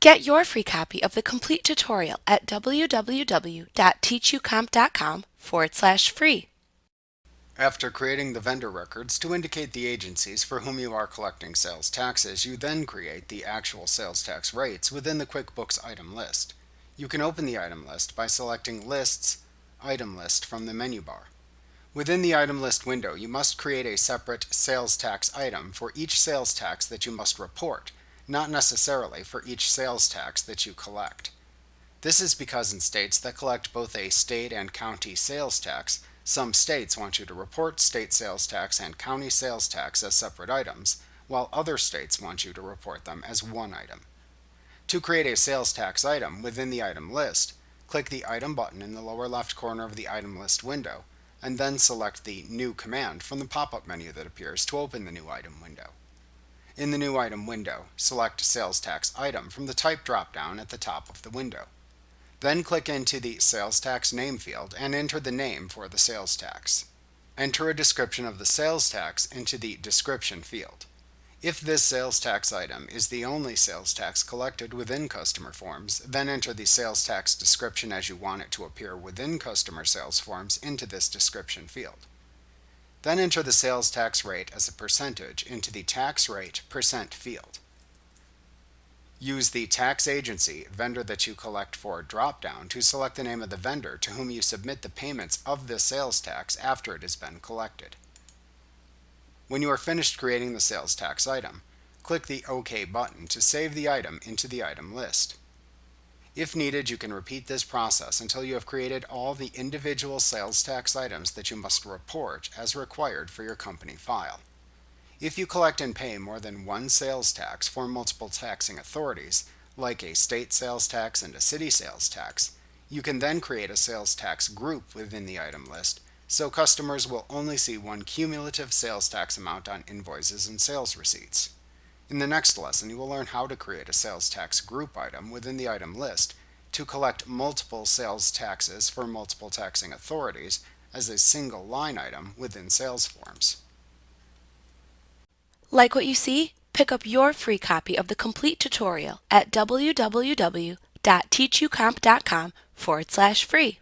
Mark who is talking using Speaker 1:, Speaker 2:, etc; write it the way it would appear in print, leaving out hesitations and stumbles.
Speaker 1: Get your free copy of the complete tutorial at www.teachucomp.com/free.
Speaker 2: After creating the vendor records to indicate the agencies for whom you are collecting sales taxes, you then create the actual sales tax rates within the QuickBooks item list. You can open the item list by selecting Lists, Item List from the menu bar. Within the item list window, you must create a separate sales tax item for each sales tax that you must report, not necessarily for each sales tax that you collect. This is because in states that collect both a state and county sales tax, some states want you to report state sales tax and county sales tax as separate items, while other states want you to report them as one item. To create a sales tax item within the item list, click the Item button in the lower left corner of the item list window, and then select the New command from the pop-up menu that appears to open the new item window. In the new item window, select Sales Tax Item from the Type drop-down at the top of the window. Then click into the Sales Tax Name field and enter the name for the sales tax. Enter a description of the sales tax into the Description field. If this sales tax item is the only sales tax collected within customer forms, then enter the sales tax description as you want it to appear within customer sales forms into this description field. Then enter the sales tax rate as a percentage into the Tax Rate % field. Use the tax agency vendor that you collect for drop-down to select the name of the vendor to whom you submit the payments of this sales tax after it has been collected. When you are finished creating the sales tax item, click the OK button to save the item into the item list. If needed, you can repeat this process until you have created all the individual sales tax items that you must report as required for your company file. If you collect and pay more than one sales tax for multiple taxing authorities, like a state sales tax and a city sales tax, you can then create a sales tax group within the item list, so customers will only see one cumulative sales tax amount on invoices and sales receipts. In the next lesson, you will learn how to create a sales tax group item within the item list to collect multiple sales taxes for multiple taxing authorities as a single line item within sales forms.
Speaker 1: Like what you see? Pick up your free copy of the complete tutorial at www.teachucomp.com/free.